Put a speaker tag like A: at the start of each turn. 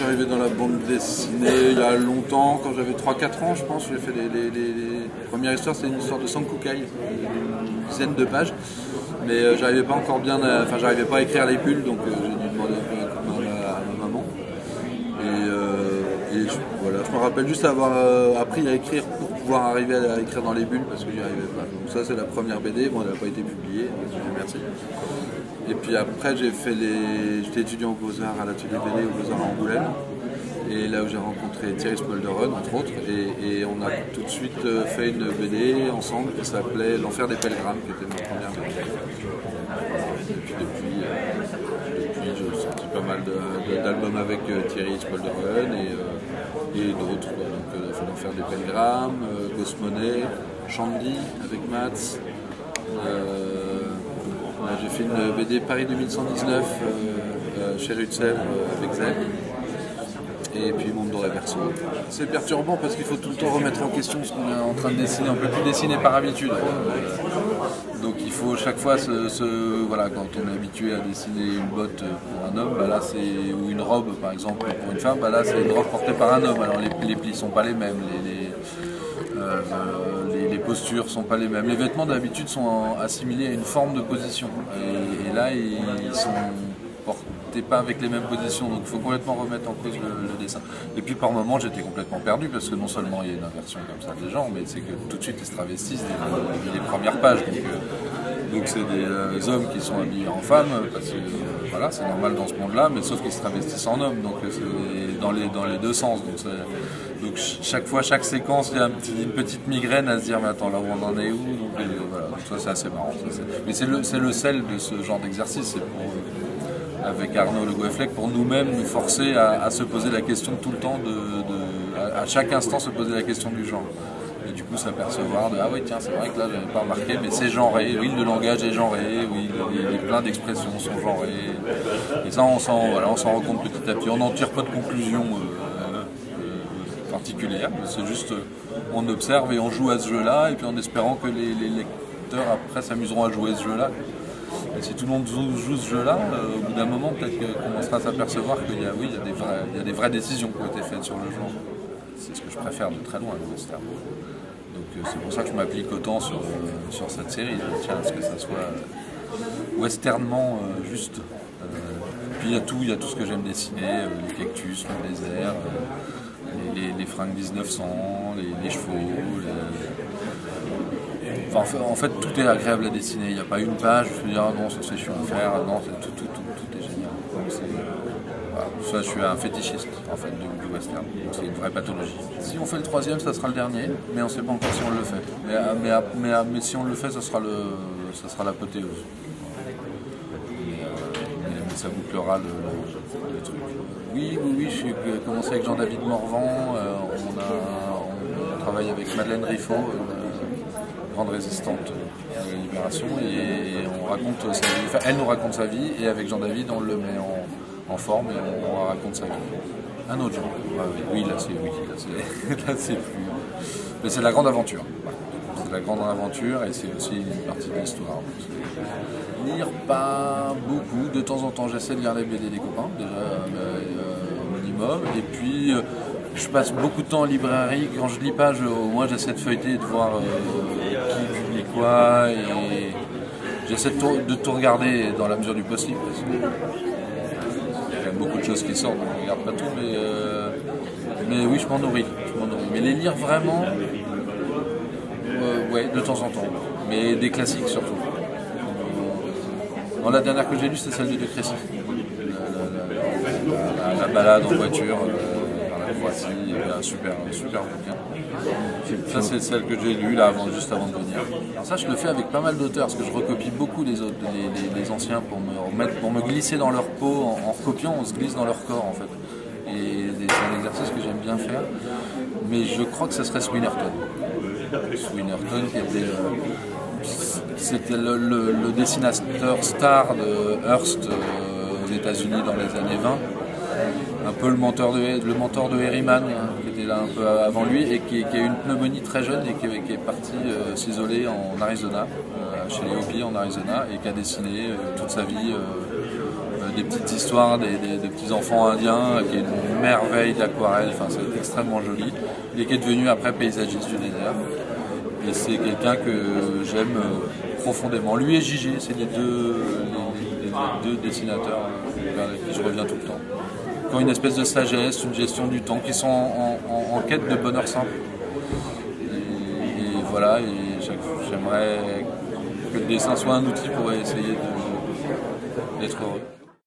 A: arrivé dans la bande dessinée il y a longtemps, quand j'avais 3-4 ans je pense. J'ai fait les premières histoires, c'était une histoire de Sankukai, une dizaine de pages. Mais j'arrivais pas encore bien, j'arrivais pas à écrire les bulles, donc j'ai dû demander un peu un coup de main à ma maman. Voilà, je me rappelle juste avoir appris à écrire pour pouvoir arriver à écrire dans les bulles parce que j'y arrivais pas. Donc ça c'est la première BD, bon elle n'a pas été publiée, merci. Et puis après j'étais étudiant aux Beaux-Arts à l'atelier BD aux Beaux-Arts à Angoulême. Et là où j'ai rencontré Thierry Smolderun entre autres, et on a tout de suite fait une BD ensemble qui s'appelait L'Enfer des Pèlerins, qui était ma première BD. Et puis depuis j'ai sorti pas mal d'albums avec Thierry Smolderun et d'autres. Donc L'Enfer des Pèlerins, Ghost Money, Shandy avec Mats. J'ai fait une BD Paris 2119 chez Rutzel avec Zeb. Et puis Monde Doré Verso. C'est perturbant parce qu'il faut tout le temps remettre en question ce qu'on est en train de dessiner. On ne peut plus dessiner par habitude. Donc il faut chaque fois voilà, quand on est habitué à dessiner une botte pour un homme, bah là, ou une robe par exemple pour une femme, bah là c'est une robe portée par un homme. Alors les plis ne sont pas les mêmes, les postures ne sont pas les mêmes. Les vêtements d'habitude sont assimilés à une forme de position. Et là ils sont portés pas avec les mêmes positions, donc il faut complètement remettre en cause le dessin. Et puis par moments j'étais complètement perdu parce que non seulement il y a une inversion comme ça des genres, mais c'est que tout de suite ils se travestissent dès les premières pages. Donc c'est des hommes qui sont habillés en femmes, parce que voilà, c'est normal dans ce monde-là, mais sauf qu'ils se travestissent en hommes, donc c'est dans les deux sens. Donc chaque fois, chaque séquence, il y a une petite migraine à se dire mais attends, là où on en est où, donc voilà, donc ça c'est assez marrant. Mais c'est le sel de ce genre d'exercice, c'est pour avec Arnaud Le Gouefflec, pour nous-mêmes nous forcer à se poser la question tout le temps, à chaque instant se poser la question du genre. Et du coup s'apercevoir ah oui tiens c'est vrai que là j'avais pas remarqué, mais c'est genré, oui le langage est genré, oui plein d'expressions sont genrées. Et ça on s'en rend compte petit à petit, on n'en tire pas de conclusion particulière, c'est juste on observe et on joue à ce jeu-là, et puis en espérant que les lecteurs après s'amuseront à jouer à ce jeu-là. Et si tout le monde joue ce jeu-là, au bout d'un moment, peut-être qu'on commencera à s'apercevoir qu'il y a des vraies décisions qui ont été faites sur le genre. C'est ce que je préfère de très loin, le western. Donc c'est pour ça que je m'applique autant sur cette série. Tiens, à ce que ça soit westernement juste. Puis il y a tout ce que j'aime dessiner, les cactus, le désert, les fringues 1900, les chevaux. Enfin, en fait, tout est agréable à dessiner. Il n'y a pas une page où je me dis ah non, ça c'est chiant à faire. Non, tout est génial. Donc, voilà. Ça, je suis un fétichiste en fait du western. C'est une vraie pathologie. Si on fait le troisième, ça sera le dernier, mais on ne sait pas encore si on le fait. Mais si on le fait, ça sera l'apothéose. Mais ça bouclera le truc. Oui, j'ai commencé avec Jean-David Morvan. On travaille avec Madeleine Riffaut, grande résistante de la Libération, et on raconte sa vie. Enfin, elle nous raconte sa vie, et avec Jean-David, on le met en forme et on raconte sa vie. Un autre genre. Oui, là c'est plus. Mais c'est la grande aventure. C'est la grande aventure, et c'est aussi une partie de l'histoire. Lire pas beaucoup, de temps en temps j'essaie de lire les BD des copains, déjà au minimum, et puis je passe beaucoup de temps en librairie. Quand je lis pas, au moins j'essaie de feuilleter et de voir qui publie quoi, et j'essaie de tout regarder dans la mesure du possible, parce que il y a beaucoup de choses qui sortent, donc je regarde pas tout, mais oui, je m'en nourris. Mais les lire vraiment, ouais, de temps en temps, mais des classiques surtout. La dernière que j'ai lue, c'est celle de De Crécy. La balade en voiture vers la Croatie, il y avait un super bouquin. Ça, c'est celle que j'ai lue là, juste avant de venir. Alors ça, je le fais avec pas mal d'auteurs, parce que je recopie beaucoup les autres, les anciens, pour me glisser dans leur peau. En recopiant, on se glisse dans leur corps en fait. Et c'est un exercice que j'aime bien faire. Mais je crois que ce serait Swinnerton. Swinnerton qui était... C'était le dessinateur star de Hearst aux États-Unis dans les années 20. Un peu le mentor de Herriman, qui était là un peu avant lui, et qui a eu une pneumonie très jeune et qui est parti s'isoler en Arizona, chez les Hopis en Arizona, et qui a dessiné toute sa vie des petites histoires, des petits enfants indiens, qui est une merveille d'aquarelle, enfin, c'est extrêmement joli, et qui est devenu après paysagiste du désert. Et c'est quelqu'un que j'aime profondément. Lui et Gigi, c'est les deux dessinateurs vers qui je reviens tout le temps. Qui ont une espèce de sagesse, une gestion du temps, qui sont en quête de bonheur simple. Et voilà, et j'aimerais que le dessin soit un outil pour essayer d'être heureux.